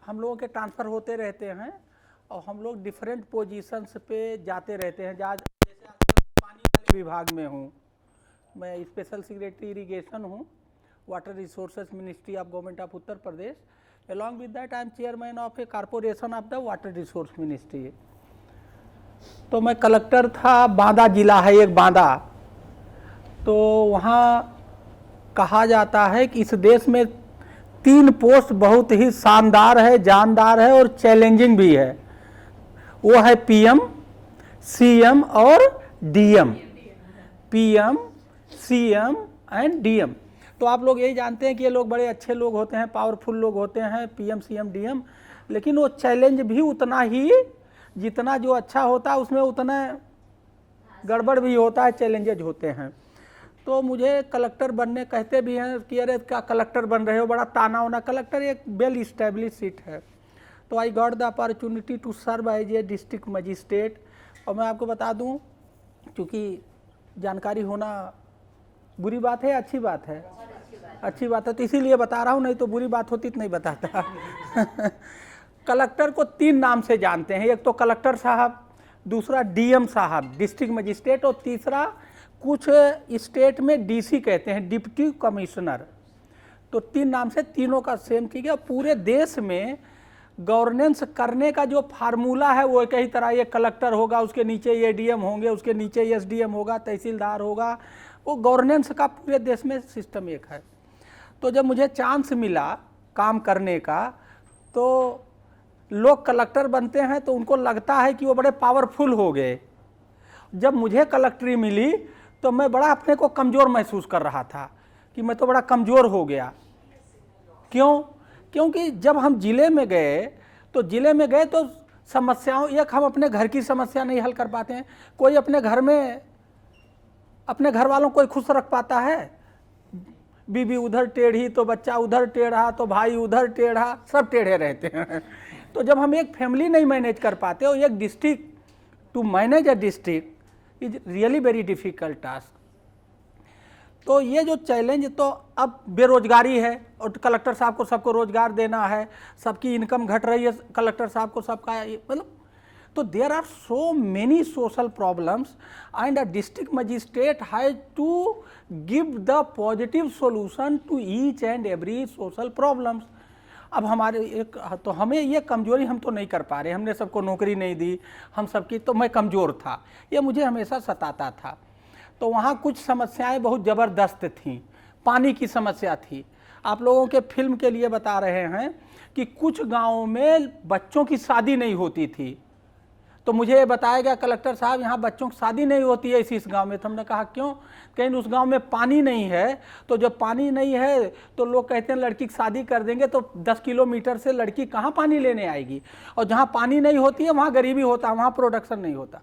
हम लोगों के ट्रांसफ़र होते रहते हैं और हम लोग डिफरेंट पोजीशंस पे जाते रहते हैं। जैसे आजकल पानी वाले विभाग में हूँ, मैं स्पेशल सेक्रेटरी इरिगेशन हूँ, water resources ministry of government of Uttar Pradesh. Along with that I am chairman of A corporation of the water resource ministry. तो मैं कलेक्टर था, बांदा जिला है एक बांदा, तो वहाँ कहा जाता है कि इस देश में 3 पोस्ट बहुत ही शानदार है, जानदार है और चैलेंजिंग भी है। वो है पीएम, सीएम और DM. PM, CM and DM. तो आप लोग यही जानते हैं कि ये लोग बड़े अच्छे लोग होते हैं, पावरफुल लोग होते हैं, पीएम, सीएम, डीएम। लेकिन वो चैलेंज भी उतना ही, जितना जो अच्छा होता है उसमें उतना गड़बड़ भी होता है, चैलेंजेज होते हैं। तो मुझे कलेक्टर बनने कहते भी हैं कि अरे क्या कलेक्टर बन रहे हो, बड़ा ताना होना। कलेक्टर एक वेल इस्टेब्लिश सीट है। तो I got the opportunity to serve as a district magistrate. और मैं आपको बता दूं, क्योंकि जानकारी होना बुरी बात है या अच्छी बात है? अच्छी बात है, तो इसीलिए बता रहा हूँ, नहीं तो बुरी बात होती तो नहीं बताता। कलेक्टर को 3 नाम से जानते हैं। एक तो कलेक्टर साहब, दूसरा डीएम साहब डिस्ट्रिक्ट मजिस्ट्रेट, और तीसरा कुछ स्टेट में डीसी कहते हैं, डिप्टी कमिश्नर। तो 3 नाम से तीनों का सेम ठीक है। पूरे देश में गवर्नेंस करने का जो फार्मूला है वो एक ही तरह, ये कलेक्टर होगा, उसके नीचे ये डीएम होंगे, उसके नीचे एसडीएम होगा, तहसीलदार होगा। वो गवर्नेंस का पूरे देश में सिस्टम एक है। तो जब मुझे चांस मिला काम करने का, तो लोग कलेक्टर बनते हैं तो उनको लगता है कि वो बड़े पावरफुल हो गए। जब मुझे कलेक्टरी मिली तो मैं बड़ा अपने को कमज़ोर महसूस कर रहा था कि मैं तो बड़ा कमज़ोर हो गया। क्यों? क्योंकि जब हम ज़िले में गए तो समस्याओं, एक हम अपने घर की समस्या नहीं हल कर पाते हैं। कोई अपने घर में अपने घर वालों को खुश रख पाता है? बीबी उधर टेढ़ी तो बच्चा उधर टेढ़ा तो भाई उधर टेढ़ा, सब टेढ़े रहते हैं। तो जब हम एक फैमिली नहीं मैनेज कर पाते और एक district, to manage a district is really very difficult task. तो ये जो चैलेंज, तो अब बेरोजगारी है और कलेक्टर साहब को सबको रोजगार देना है, सबकी इनकम घट रही है, कलेक्टर साहब को सबका मतलब, तो there are so many social problems and a district magistrate has to give the positive solution to each and every social problems. अब हमारे एक, तो हमें ये कमजोरी, हम तो नहीं कर पा रहे, हमने सबको नौकरी नहीं दी, हम सबकी, तो मैं कमज़ोर था, ये मुझे हमेशा सताता था। तो वहाँ कुछ समस्याएं बहुत ज़बरदस्त थीं। पानी की समस्या थी। आप लोगों के फिल्म के लिए बता रहे हैं कि कुछ गाँवों में बच्चों की शादी नहीं होती थी। तो मुझे ये बताया गया, कलेक्टर साहब यहाँ बच्चों की शादी नहीं होती है इस गांव में। तो हमने कहा क्यों? कहीं उस गांव में पानी नहीं है। तो जब पानी नहीं है तो लोग कहते हैं लड़की की शादी कर देंगे, तो 10 किलोमीटर से लड़की कहाँ पानी लेने आएगी? और जहाँ पानी नहीं होती है वहाँ गरीबी होता है, वहाँ प्रोडक्शन नहीं होता।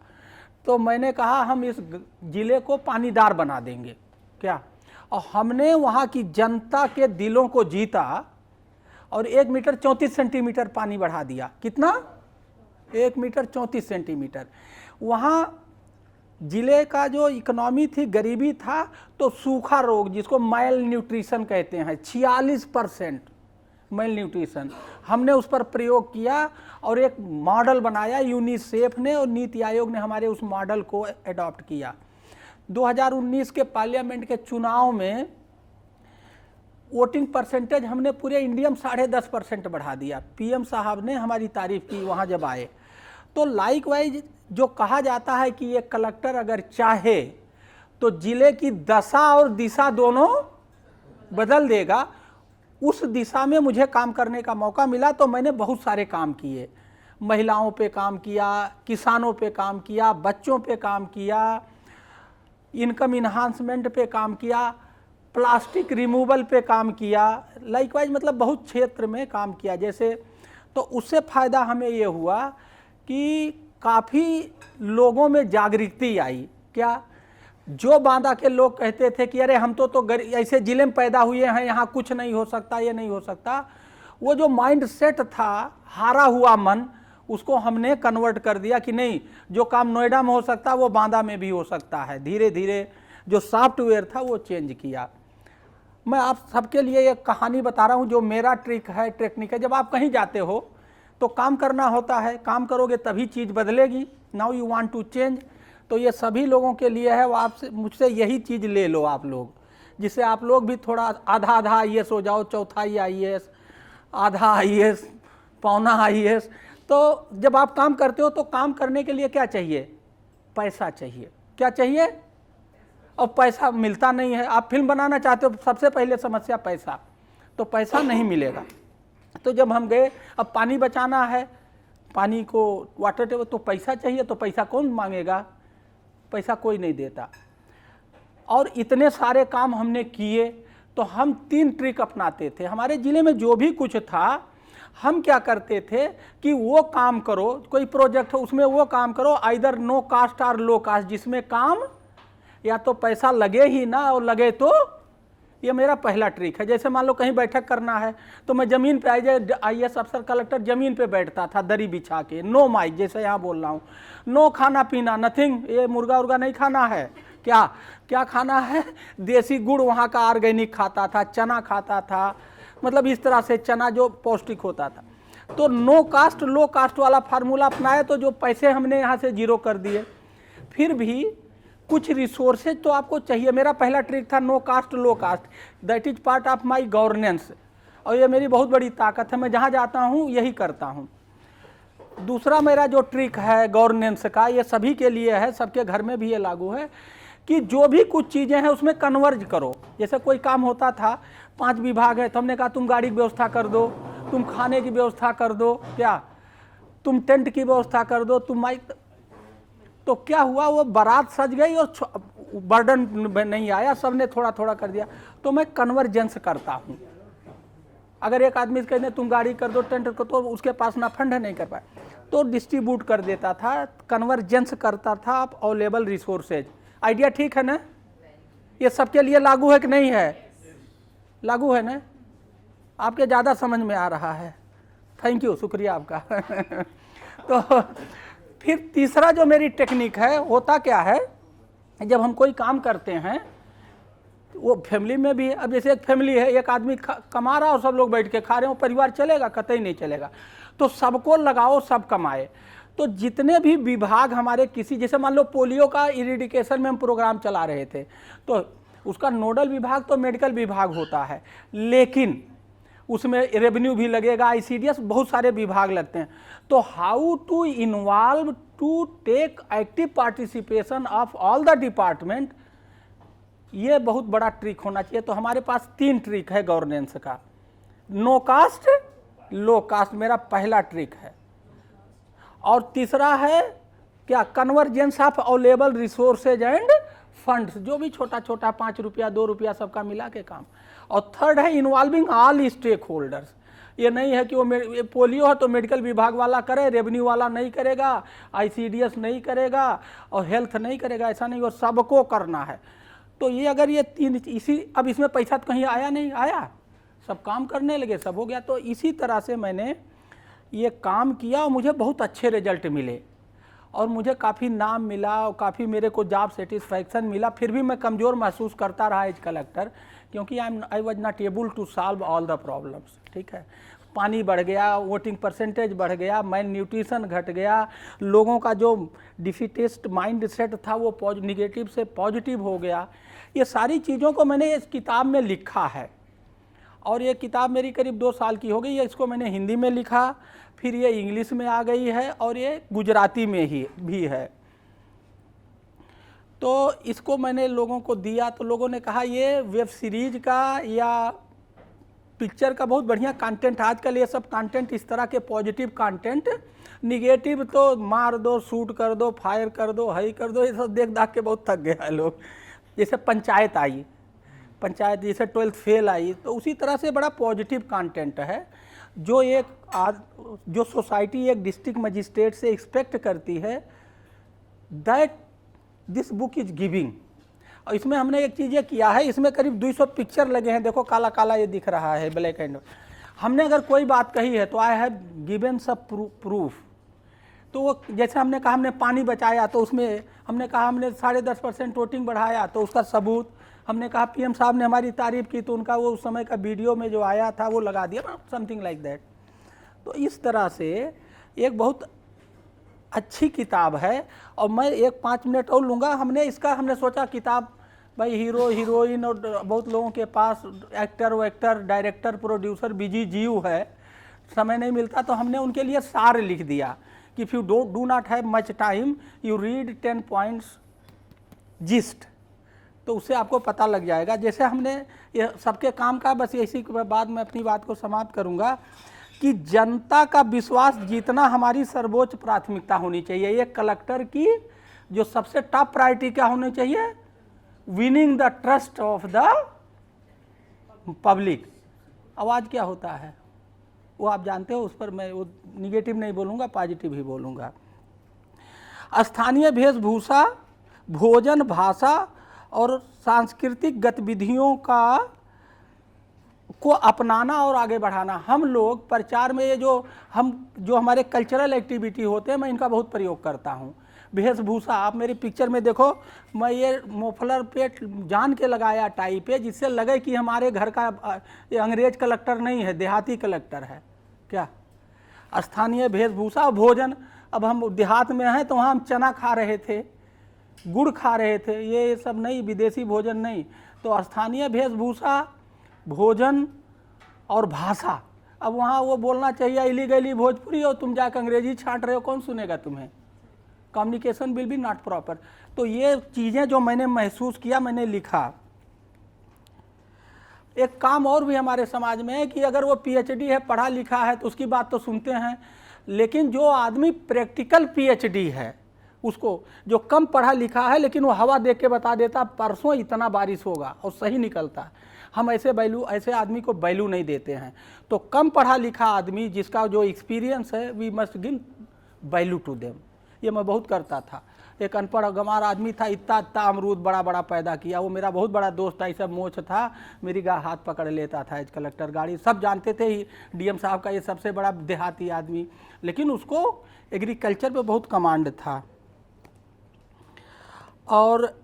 तो मैंने कहा हम इस ज़िले को पानीदार बना देंगे क्या। और हमने वहाँ की जनता के दिलों को जीता और 1 मीटर 34 सेंटीमीटर पानी बढ़ा दिया। कितना? 1 मीटर 34 सेंटीमीटर। वहाँ ज़िले का जो इकोनॉमी थी, गरीबी था, तो सूखा रोग जिसको माइल न्यूट्रिशन कहते हैं, 46% माइल न्यूट्रिशन, हमने उस पर प्रयोग किया और एक मॉडल बनाया यूनिसेफ ने, और नीति आयोग ने हमारे उस मॉडल को एडॉप्ट किया। 2019 के पार्लियामेंट के चुनाव में वोटिंग परसेंटेज हमने पूरे इंडिया में 10.5% बढ़ा दिया। पीएम साहब ने हमारी तारीफ की वहाँ जब आए। तो लाइक वाइज जो कहा जाता है कि ये कलेक्टर अगर चाहे तो ज़िले की दशा और दिशा दोनों बदल देगा, उस दिशा में मुझे काम करने का मौका मिला। तो मैंने बहुत सारे काम किए, महिलाओं पे काम किया, किसानों पे काम किया, बच्चों पे काम किया, इनकम इन्हांसमेंट पे काम किया, प्लास्टिक रिमूवल पे काम किया, लाइकवाइज मतलब बहुत क्षेत्र में काम किया। जैसे तो उससे फ़ायदा हमें ये हुआ कि काफ़ी लोगों में जागृति आई। क्या? जो बांदा के लोग कहते थे कि अरे हम तो ऐसे ज़िले में पैदा हुए हैं, यहाँ कुछ नहीं हो सकता, ये नहीं हो सकता, वो जो माइंड सेट था, हारा हुआ मन, उसको हमने कन्वर्ट कर दिया कि नहीं, जो काम नोएडा में हो सकता है वो बांदा में भी हो सकता है। धीरे धीरे जो सॉफ्टवेयर था वो चेंज किया। मैं आप सबके लिए एक कहानी बता रहा हूँ जो मेरा ट्रिक है, टेक्निक है। जब आप कहीं जाते हो तो काम करना होता है, काम करोगे तभी चीज़ बदलेगी। Now you want to change, तो ये सभी लोगों के लिए है। वो आपसे मुझसे यही चीज़ ले लो आप लोग, जिससे आप लोग भी थोड़ा आधा आधा IAS हो जाओ, चौथाई IAS, आधा IAS, पौना IAS। तो जब आप काम करते हो तो काम करने के लिए क्या चाहिए? पैसा चाहिए। क्या चाहिए? और पैसा मिलता नहीं है। आप फिल्म बनाना चाहते हो, सबसे पहले समस्या पैसा, तो पैसा नहीं मिलेगा। तो जब हम गए, अब पानी बचाना है, पानी को वाटर टेबल, तो पैसा चाहिए। तो पैसा कौन मांगेगा? पैसा कोई नहीं देता। और इतने सारे काम हमने किए, तो हम 3 ट्रिक अपनाते थे। हमारे ज़िले में जो भी कुछ था, हम क्या करते थे कि वो काम करो, कोई प्रोजेक्ट हो उसमें वो काम करो, आइदर नो कास्ट और लो कास्ट, जिसमें काम या तो पैसा लगे ही ना, और लगे तो, ये मेरा पहला ट्रिक है। जैसे मान लो कहीं बैठक करना है तो मैं ज़मीन पे IAS अफसर कलेक्टर ज़मीन पे बैठता था, दरी बिछा के, नो माइक, जैसे यहाँ बोल रहा हूँ, नो खाना पीना, नथिंग, ये मुर्गा उर्गा नहीं खाना है। क्या क्या खाना है? देसी गुड़ वहाँ का ऑर्गेनिक खाता था, चना खाता था, मतलब इस तरह से चना जो पौष्टिक होता था। तो नो कास्ट लो कास्ट वाला फार्मूला अपनाया, तो जो पैसे हमने यहाँ से जीरो कर दिए। फिर भी कुछ रिसोर्सेज तो आपको चाहिए। मेरा पहला ट्रिक था no cost low cost, that is part of my governance, और ये मेरी बहुत बड़ी ताकत है। मैं जहाँ जाता हूँ यही करता हूँ। दूसरा मेरा जो ट्रिक है गवर्नेंस का, ये सभी के लिए है, सबके घर में भी ये लागू है, कि जो भी कुछ चीज़ें हैं उसमें कन्वर्ज करो। जैसे कोई काम होता था, 5 विभाग है, तो हमने कहा तुम गाड़ी की व्यवस्था कर दो, तुम खाने की व्यवस्था कर दो, क्या तुम टेंट की व्यवस्था कर दो, तुम माइक। तो क्या हुआ, वो बारात सज गई और बर्डन नहीं आया, सबने थोड़ा थोड़ा कर दिया। तो मैं कन्वर्जेंस करता हूँ। अगर एक आदमी कहने तुम गाड़ी कर दो, टेंट को, तो उसके पास ना फंड नहीं कर पाए, तो डिस्ट्रीब्यूट कर देता था, कन्वर्जेंस करता था अवेलेबल रिसोर्सेज। आइडिया ठीक है ना? ये सबके लिए लागू है कि नहीं है? लागू है ना? आपके ज़्यादा समझ में आ रहा है, थैंक यू, शुक्रिया आपका। तो फिर तीसरा जो मेरी टेक्निक है, होता क्या है, जब हम कोई काम करते हैं, वो फैमिली में भी, अब जैसे एक फैमिली है, एक आदमी कमा रहा और सब लोग बैठ के खा रहे हो, परिवार चलेगा? कतई नहीं चलेगा। तो सबको लगाओ, सब कमाए। तो जितने भी विभाग हमारे, किसी, जैसे मान लो पोलियो का इरिडिकेशन में हम प्रोग्राम चला रहे थे, तो उसका नोडल विभाग तो मेडिकल विभाग होता है, लेकिन उसमें रेवेन्यू भी लगेगा, ICDS, बहुत सारे विभाग लगते हैं। तो how to involve to take active participation of all the department, ये बहुत बड़ा ट्रिक होना चाहिए। तो हमारे पास 3 ट्रिक है गवर्नेंस का। नो कास्ट लो कास्ट मेरा पहला ट्रिक है, और तीसरा है क्या, convergence of available resources and funds, जो भी छोटा छोटा 5 रुपया 2 रुपया सबका मिला के काम। और थर्ड है इन्वॉल्विंग ऑल स्टेक होल्डर्स। ये नहीं है कि वो पोलियो है तो मेडिकल विभाग वाला करे, रेवेन्यू वाला नहीं करेगा, ICDS नहीं करेगा और हेल्थ नहीं करेगा, ऐसा नहीं, वो सबको करना है। तो ये अगर ये 3 इसी, अब इसमें पैसा तो कहीं आया नहीं, आया, सब काम करने लगे, सब हो गया। तो इसी तरह से मैंने ये काम किया और मुझे बहुत अच्छे रिजल्ट मिले, और मुझे काफ़ी नाम मिला और काफ़ी मेरे को जॉब सेटिस्फैक्शन मिला। फिर भी मैं कमज़ोर महसूस करता रहा एज कलेक्टर, क्योंकि I was not able to solve all the problems. ठीक है, पानी बढ़ गया, वोटिंग परसेंटेज बढ़ गया, मैल न्यूट्रिशन घट गया, लोगों का जो डिफिटेस्ट माइंड सेट था वो निगेटिव से पॉजिटिव हो गया। ये सारी चीज़ों को मैंने इस किताब में लिखा है, और ये किताब मेरी करीब 2 साल की हो गई है। इसको मैंने हिंदी में लिखा, फिर ये इंग्लिश में आ गई है, और ये गुजराती में ही भी है। तो इसको मैंने लोगों को दिया, तो लोगों ने कहा ये वेब सीरीज का या पिक्चर का बहुत बढ़िया कंटेंट। आजकल ये सब कंटेंट इस तरह के पॉजिटिव कंटेंट, निगेटिव तो मार दो, शूट कर दो, फायर कर दो, हई कर दो, ये सब देख दाख के बहुत थक गया है लोग। जैसे पंचायत आई, पंचायत जैसे 12th फेल आई, तो उसी तरह से बड़ा पॉजिटिव कंटेंट है, जो जो सोसाइटी एक डिस्ट्रिक्ट मजिस्ट्रेट से एक्सपेक्ट करती है, that this book is giving. और इसमें हमने एक चीज़ ये किया है, इसमें करीब 200 पिक्चर लगे हैं, देखो काला काला ये दिख रहा है, ब्लैक एंड। हमने अगर कोई बात कही है तो आई हैव गिवन सब प्रूफ। तो वो जैसे हमने कहा हमने पानी बचाया, तो उसमें हमने कहा हमने 10.5% वोटिंग बढ़ाया, तो उसका सबूत हमने कहा पीएम साहब ने हमारी तारीफ़ की तो उनका वो उस समय का वीडियो में जो आया था वो लगा दिया, समथिंग लाइक दैट। तो इस तरह से एक बहुत अच्छी किताब है। और मैं एक 5 मिनट और लूँगा। हमने सोचा किताब भाई हीरो हीरोइन और बहुत लोगों के पास एक्टर वैक्टर डायरेक्टर प्रोड्यूसर बिजी जीव है, समय नहीं मिलता, तो हमने उनके लिए सार लिख दिया कि if you do not have much time you read 10 points gist, तो उससे आपको पता लग जाएगा। जैसे हमने ये सबके काम का, बस इसी के बाद मैं अपनी बात को समाप्त करूंगा कि जनता का विश्वास जीतना हमारी सर्वोच्च प्राथमिकता होनी चाहिए। एक कलेक्टर की जो सबसे टॉप प्रायोरिटी क्या होनी चाहिए? Winning the trust of the public. आवाज़ क्या होता है वो आप जानते हो, उस पर मैं वो निगेटिव नहीं बोलूँगा, पॉजिटिव ही बोलूँगा। स्थानीय वेशभूषा, भोजन, भाषा और सांस्कृतिक गतिविधियों को अपनाना और आगे बढ़ाना। हम लोग प्रचार में ये जो हमारे कल्चरल एक्टिविटी होते हैं, मैं इनका बहुत प्रयोग करता हूँ। वेशभूषा, आप मेरी पिक्चर में देखो, मैं ये मोफलर पे जान के लगाया टाई पे, जिससे लगे कि हमारे घर का ये अंग्रेज कलेक्टर नहीं है, देहाती कलेक्टर है। क्या स्थानीय वेशभूषा और भोजन, अब हम देहात में हैं तो वहाँ हम चना खा रहे थे, गुड़ खा रहे थे, ये सब नहीं, विदेशी भोजन नहीं। तो स्थानीय वेशभूषा, भोजन और भाषा। अब वहाँ वो बोलना चाहिए इलीगली भोजपुरी और तुम जाकर अंग्रेजी छांट रहे हो, कौन सुनेगा तुम्हें? Communication will be not proper. तो ये चीज़ें जो मैंने महसूस किया, मैंने लिखा। एक काम और भी हमारे समाज में है कि अगर वो पीएचडी है, पढ़ा लिखा है, तो उसकी बात तो सुनते हैं, लेकिन जो आदमी प्रैक्टिकल पीएचडी है, उसको जो कम पढ़ा लिखा है लेकिन वो हवा देख के बता देता परसों इतना बारिश होगा और सही निकलता है, हम ऐसे आदमी को वैल्यू नहीं देते हैं। तो कम पढ़ा लिखा आदमी जिसका जो एक्सपीरियंस है, we must give value to them. ये मैं बहुत करता था। एक अनपढ़ गंवार आदमी था, इतना अमरूद बड़ा बड़ा पैदा किया। वो मेरा बहुत बड़ा दोस्त था, ऐसा मोछ था, मेरी हाथ पकड़ लेता था। एज कलेक्टर गाड़ी सब जानते थे ही, डीएम साहब का ये सबसे बड़ा देहाती आदमी, लेकिन उसको एग्रीकल्चर पे बहुत कमांड था। और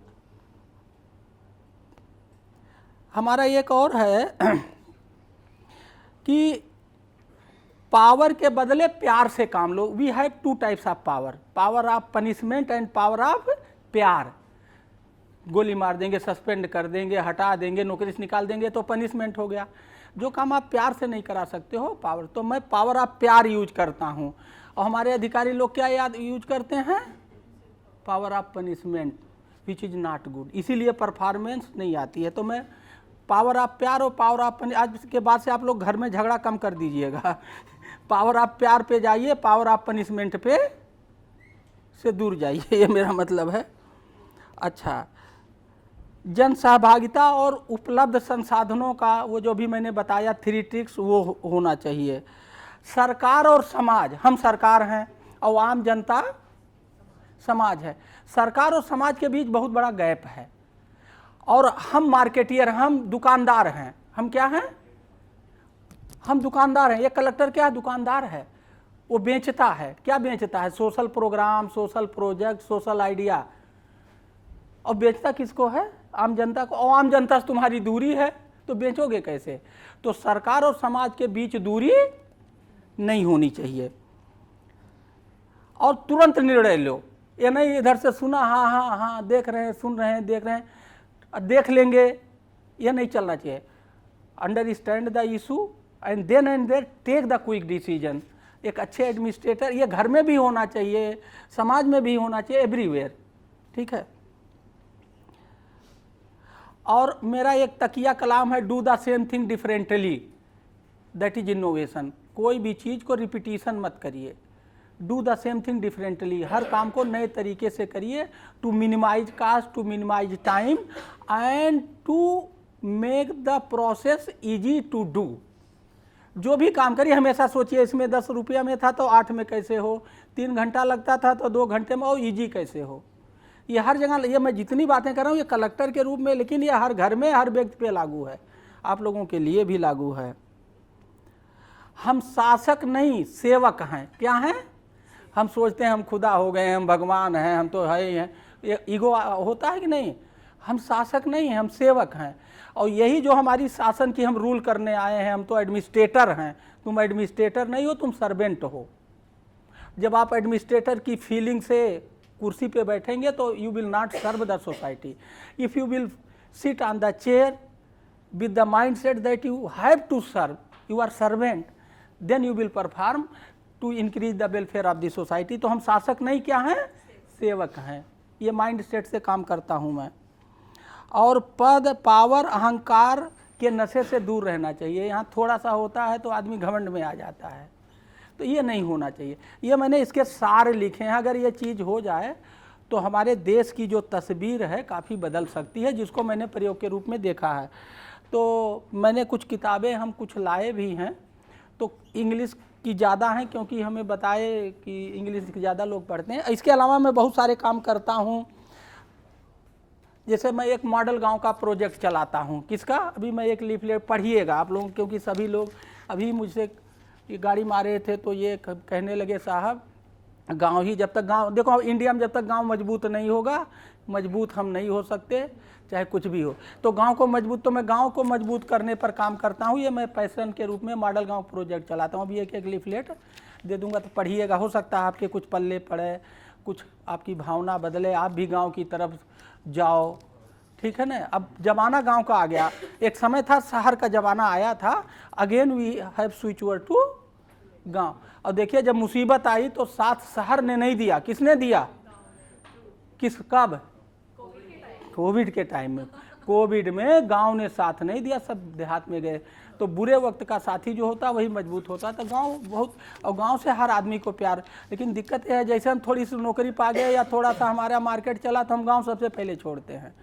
हमारा एक और है कि पावर के बदले प्यार से काम लो। We have 2 types of power, power of punishment and power of प्यार। गोली मार देंगे, सस्पेंड कर देंगे, हटा देंगे, नौकरी से निकाल देंगे तो पनिशमेंट हो गया। जो काम आप प्यार से नहीं करा सकते हो, पावर, तो मैं पावर ऑफ प्यार यूज करता हूँ। और हमारे अधिकारी लोग क्या यूज करते हैं? Power of punishment, which is not good. इसीलिए परफॉर्मेंस नहीं आती है। तो मैं पावर ऑफ प्यार और पावर ऑफ आज के बाद से आप लोग घर में झगड़ा कम कर दीजिएगा। पावर ऑफ प्यार पे जाइए, पावर ऑफ पनिशमेंट पे से दूर जाइए, ये मेरा मतलब है। अच्छा, जन सहभागिता और उपलब्ध संसाधनों का वो जो भी मैंने बताया 3 ट्रिक्स, वो होना चाहिए। सरकार और समाज, हम सरकार हैं और आम जनता समाज है। सरकार और समाज के बीच बहुत बड़ा गैप है। और हम मार्केटियर, हम दुकानदार हैं। हम क्या हैं? हम दुकानदार हैं। ये कलेक्टर क्या है? दुकानदार है। वो बेचता है। क्या बेचता है? Social program, social project, social idea. और बेचता किसको है? आम जनता को। और आम जनता से तुम्हारी दूरी है तो बेचोगे कैसे? तो सरकार और समाज के बीच दूरी नहीं होनी चाहिए। और तुरंत निर्णय लो, ये नहीं इधर से सुना, हाँ हाँ हाँ देख रहे हैं, सुन रहे हैं, देख रहे हैं, देख लेंगे, ये नहीं चलना चाहिए। Understand the issue and then take the quick decision. एक अच्छे एडमिनिस्ट्रेटर, ये घर में भी होना चाहिए, समाज में भी होना चाहिए, एवरीवेयर। ठीक है। और मेरा एक तकिया कलाम है, do the same thing differently, that is innovation. कोई भी चीज़ को रिपीटिशन मत करिए, do the same thing differently. हर काम को नए तरीके से करिए, to minimise cost, to minimise time and to make the process easy to do. जो भी काम करिए हमेशा सोचिए इसमें 10 रुपया में था तो 8 में कैसे हो, 3 घंटा लगता था तो 2 घंटे में, और ईजी कैसे हो। ये हर जगह, ये मैं जितनी बातें कर रहा हूँ ये कलेक्टर के रूप में, लेकिन ये हर घर में, हर व्यक्ति पे लागू है, आप लोगों के लिए भी लागू है। हम शासक नहीं, सेवक हैं। क्या हैं? हम सोचते हैं हम खुदा हो गए, हम भगवान हैं, हम तो है ही हैं। ये ईगो होता है कि नहीं? हम शासक नहीं हैं, हम सेवक हैं। और यही जो हमारी शासन की हम रूल करने आए हैं, हम तो एडमिनिस्ट्रेटर हैं। तुम एडमिनिस्ट्रेटर नहीं हो, तुम सर्वेंट हो। जब आप एडमिनिस्ट्रेटर की फीलिंग से कुर्सी पे बैठेंगे तो you will not serve the society. If you will sit on the chair with the mind set that you have to serve, you are servant, then you will perform to increase the welfare of the society. तो हम शासक नहीं, क्या हैं? सेवक हैं। ये mind set से काम करता हूँ मैं। और पद, पावर, अहंकार के नशे से दूर रहना चाहिए। यहाँ थोड़ा सा होता है तो आदमी घमंड में आ जाता है, तो ये नहीं होना चाहिए। ये मैंने इसके सार लिखे हैं। अगर ये चीज़ हो जाए तो हमारे देश की जो तस्वीर है काफ़ी बदल सकती है, जिसको मैंने प्रयोग के रूप में देखा है। तो मैंने कुछ किताबें हम कुछ लाए भी हैं, तो इंग्लिश की ज़्यादा हैं क्योंकि हमें बताए कि इंग्लिश ज़्यादा लोग पढ़ते हैं। इसके अलावा मैं बहुत सारे काम करता हूँ। जैसे मैं एक मॉडल गांव का प्रोजेक्ट चलाता हूँ। किसका? अभी मैं एक लीफलेट पढ़िएगा आप लोग, क्योंकि सभी लोग अभी मुझसे ये गाड़ी मारे थे तो ये कहने लगे साहब गांव ही, जब तक गांव, देखो इंडिया में जब तक गांव मजबूत नहीं होगा, मजबूत हम नहीं हो सकते चाहे कुछ भी हो। तो गांव को मजबूत, तो मैं गांव को मजबूत करने पर काम करता हूँ। ये मैं पैशन के रूप में मॉडल गांव प्रोजेक्ट चलाता हूँ। अभी एक लीफलेट दे दूंगा तो पढ़िएगा। हो सकता है आपके कुछ पल्ले पड़े, कुछ आपकी भावना बदले, आप भी गाँव की तरफ जाओ, ठीक है ना। अब जमाना गांव का आ गया। एक समय था शहर का जमाना आया था। Again we have switch over to गांव। और देखिए जब मुसीबत आई तो साथ शहर ने नहीं दिया, किसने दिया? कब? कोविड के टाइम में। कोविड में गांव ने साथ नहीं दिया, सब देहात में गए। तो बुरे वक्त का साथी जो होता वही मजबूत होता। तो गांव बहुत, और गांव से हर आदमी को प्यार। लेकिन दिक्कत यह है जैसे हम थोड़ी सी नौकरी पा गए या थोड़ा सा हमारा मार्केट चला तो हम गाँव सबसे पहले छोड़ते हैं।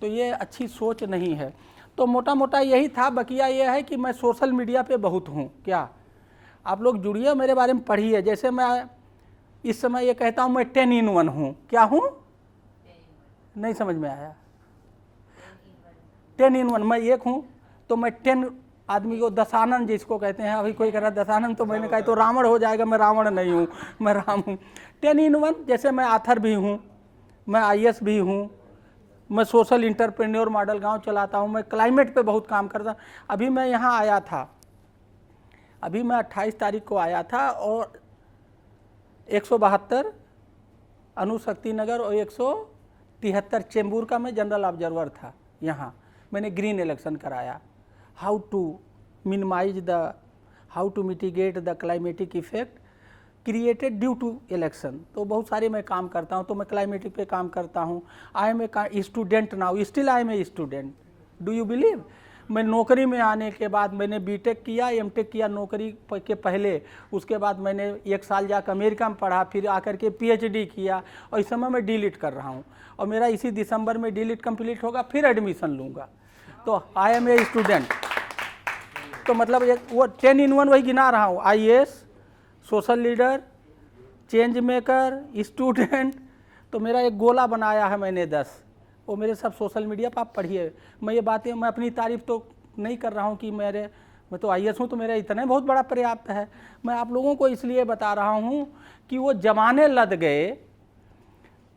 तो ये अच्छी सोच नहीं है। तो मोटा मोटा यही था। बकिया ये है कि मैं सोशल मीडिया पे बहुत हूँ। क्या आप लोग जुड़िए, मेरे बारे में पढ़िए। जैसे मैं इस समय ये कहता हूँ मैं 10 in 1 हूँ। क्या हूँ? नहीं समझ में आया। 10 in 1 मैं एक हूँ। तो मैं 10 आदमी को दशानंद जिसको कहते हैं, अभी कोई कह रहा दशानंद, तो मैंने कहा तो रावण हो जाएगा। मैं रावण नहीं हूँ, मैं राम हूँ। 10 in 1। जैसे मैं आथर भी हूँ, मैं IAS भी हूँ, मैं सोशल इंटरप्रेन्योर मॉडल गांव चलाता हूं, मैं क्लाइमेट पे बहुत काम करता। अभी मैं यहाँ आया था, अभी मैं 28 तारीख को आया था और 172 अणुशक्ति नगर और 173 चेंबूर का मैं जनरल ऑब्जर्वर था। यहाँ मैंने ग्रीन इलेक्शन कराया। How to mitigate the climatic effect created due to election. तो बहुत सारे मैं काम करता हूँ। तो मैं क्लाइमेटिक पे काम करता हूँ। I am a student now, still I am a student. Do you believe? मैं नौकरी में आने के बाद मैंने बीटेक किया, एमटेक किया नौकरी के पहले। उसके बाद मैंने 1 साल जाकर अमेरिका में पढ़ा, फिर आकर के PhD किया और इस समय मैं डीलिट कर रहा हूँ। और मेरा इसी दिसंबर में डीलिट कंप्लीट होगा, फिर एडमिशन लूँगा। तो आई एम ए स्टूडेंट। तो मतलब वो 10 in 1 वही गिना रहा हूँ। IAS, social leader, change maker, student. तो मेरा एक गोला बनाया है मैंने 10। वो मेरे सब सोशल मीडिया पर आप पढ़िए। मैं ये बातें, मैं अपनी तारीफ तो नहीं कर रहा हूँ कि मैं तो IAS हूँ तो मेरा इतना बहुत बड़ा पर्याप्त है। मैं आप लोगों को इसलिए बता रहा हूँ कि वो जमाने लद गए।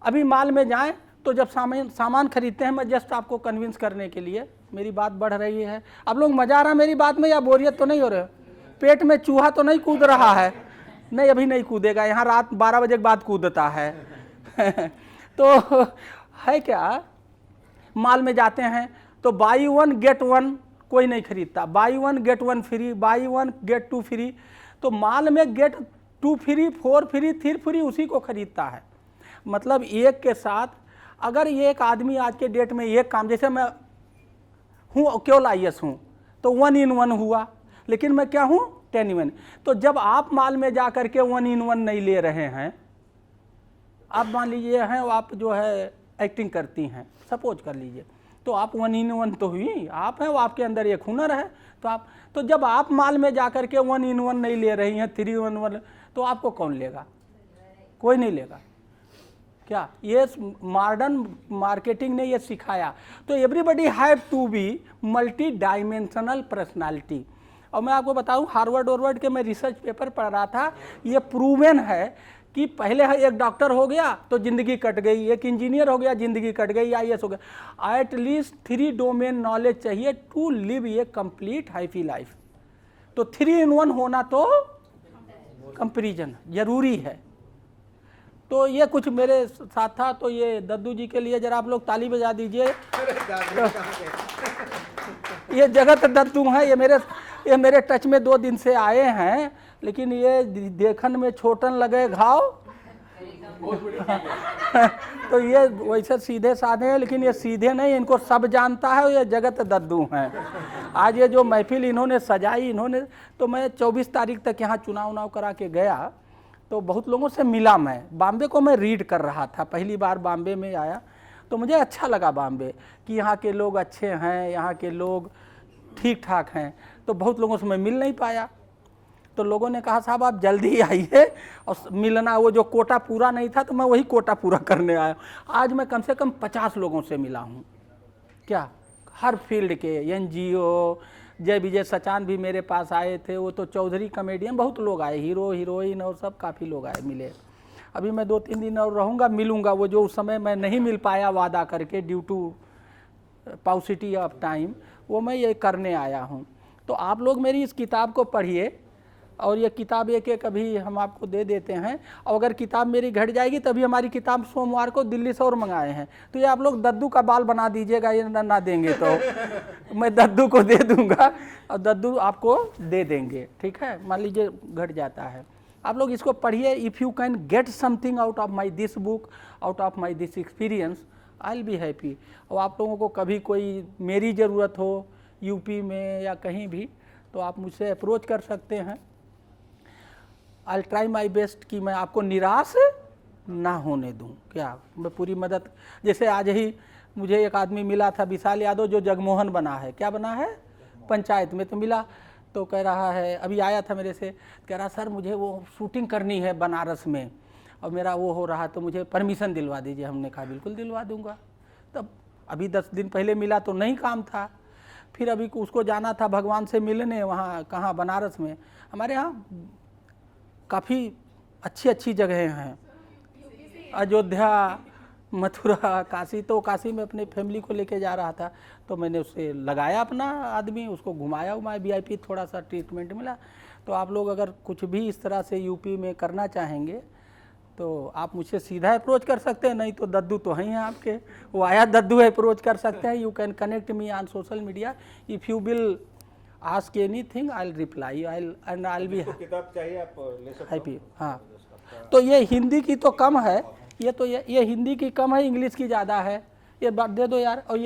अभी माल में जाएं तो जब सामान खरीदते हैं, मैं जस्ट आपको कन्विंस करने के लिए, मेरी बात बढ़ रही है। आप लोग मजा आ रहा मेरी बात में या बोरियत तो नहीं हो रहे? पेट में चूहा तो नहीं कूद रहा है? नहीं, अभी नहीं कूदेगा। यहाँ रात 12 बजे के बाद कूदता है। तो है क्या, माल में जाते हैं तो बाई 1 गेट 1 कोई नहीं खरीदता। Buy 1 get 1 free, buy 1 get 2 free. तो माल में गेट 2 फ्री, 4 फ्री, 3 फ्री उसी को खरीदता है। मतलब एक के साथ अगर एक आदमी आज के डेट में एक काम, जैसे मैं हूँ केवल IAS हूँ तो 1 in 1 हुआ, लेकिन मैं क्या हूँ 10 in 1। तो जब आप माल में जा कर के 1 in 1 नहीं ले रहे हैं, आप मान लीजिए हैं आप जो है एक्टिंग करती हैं, सपोज कर लीजिए, तो आप 1 in 1 तो हुई, आप हैं, वो आपके अंदर एक हुनर है। तो जब आप माल में जा कर के 1 in 1 नहीं ले रही हैं, 3 in 1, तो आपको कौन लेगा? कोई नहीं लेगा। क्या ये मॉडर्न मार्केटिंग ने ये सिखाया। तो everybody have to be multi dimensional personality. और मैं आपको बताऊं, हार्वर्ड के मैं रिसर्च पेपर पढ़ रहा था, ये प्रूवन है कि पहले है एक डॉक्टर हो गया तो ज़िंदगी कट गई, एक इंजीनियर हो गया ज़िंदगी कट गई, IAS हो गया। एटलीस्ट 3 डोमेन नॉलेज चाहिए to live a complete happy life. तो 3 in 1 होना तो कंपैरिजन जरूरी है। तो ये कुछ मेरे साथ था। तो ये दद्दू जी के लिए जरा आप लोग ताली बजा दीजिए। ये जगत दद्दू हैं, ये मेरे टच में 2 दिन से आए हैं, लेकिन ये देखन में छोटन लगे घाव तो ये वैसे सीधे साधे हैं, लेकिन ये सीधे नहीं, इनको सब जानता है, ये जगत दद्दू हैं। आज ये जो महफिल इन्होंने सजाई, इन्होंने तो मैं 24 तारीख तक यहाँ चुनाव करा के गया, तो बहुत लोगों से मिला। मैं बॉम्बे को मैं रीड कर रहा था, पहली बार बॉम्बे में आया, तो मुझे अच्छा लगा बॉम्बे कि यहाँ के लोग अच्छे हैं, यहाँ के लोग ठीक ठाक हैं। तो बहुत लोगों से मैं मिल नहीं पाया, तो लोगों ने कहा साहब आप जल्दी आइए और मिलना। वो जो कोटा पूरा नहीं था तो मैं वही कोटा पूरा करने आया। आज मैं कम से कम 50 लोगों से मिला हूँ, क्या हर फील्ड के, NGO, जय विजय सचान भी मेरे पास आए थे, वो तो चौधरी कॉमेडियन, बहुत लोग आए, हीरो हीरोइन और सब काफ़ी लोग आए मिले। अभी मैं 2-3 दिन और रहूँगा, मिलूँगा। वो जो उस समय मैं नहीं मिल पाया वादा करके ड्यू टू पाउसिटी ऑफ टाइम, वो मैं ये करने आया हूँ। तो आप लोग मेरी इस किताब को पढ़िए, और ये किताब एक अभी हम आपको दे देते हैं। और अगर किताब मेरी घट जाएगी तभी हमारी किताब सोमवार को दिल्ली से और मंगाए हैं, तो ये आप लोग दद्दू का बाल बना दीजिएगा, ये ना देंगे तो मैं दद्दू को दे दूंगा और दद्दू आपको दे देंगे, ठीक है। मान लीजिए घट जाता है, आप लोग इसको पढ़िए। If you can get something out of my this book, out of my this experience, I will be happy. और आप लोगों को कभी कोई मेरी ज़रूरत हो यूपी में या कहीं भी, तो आप मुझसे अप्रोच कर सकते हैं। आई ट्राई माई बेस्ट कि मैं आपको निराश ना होने दूं। क्या मैं पूरी मदद, जैसे आज ही मुझे एक आदमी मिला था विशाल यादव, जो जगमोहन बना है, क्या बना है पंचायत में, तो मिला तो कह रहा है, अभी आया था मेरे से, कह रहा सर मुझे वो शूटिंग करनी है बनारस में और मेरा वो हो रहा, तो मुझे परमिशन दिलवा दीजिए। हमने कहा बिल्कुल दिलवा दूंगा। तब अभी 10 दिन पहले मिला तो नहीं काम था, फिर अभी उसको जाना था भगवान से मिलने, वहाँ कहाँ बनारस में। हमारे यहाँ काफ़ी अच्छी अच्छी जगहें हैं, अयोध्या, मथुरा, काशी। तो काशी में अपने फैमिली को लेके जा रहा था, तो मैंने उससे लगाया अपना आदमी, उसको घुमाया उमाया, VIP थोड़ा सा ट्रीटमेंट मिला। तो आप लोग अगर कुछ भी इस तरह से यूपी में करना चाहेंगे तो आप मुझसे सीधा अप्रोच कर सकते हैं, नहीं तो दद्दू तो हैं आपके, वो आया दद्दू अप्रोच कर सकते हैं। You can connect me on social media, if you will ask anything I will reply, I will be किताब चाहिए आप ले सकते हैप्पी। हाँ, तो ये हिंदी की तो कम है, ये तो ये हिंदी की कम है, इंग्लिश की ज़्यादा है। ये बात दे दो यार। और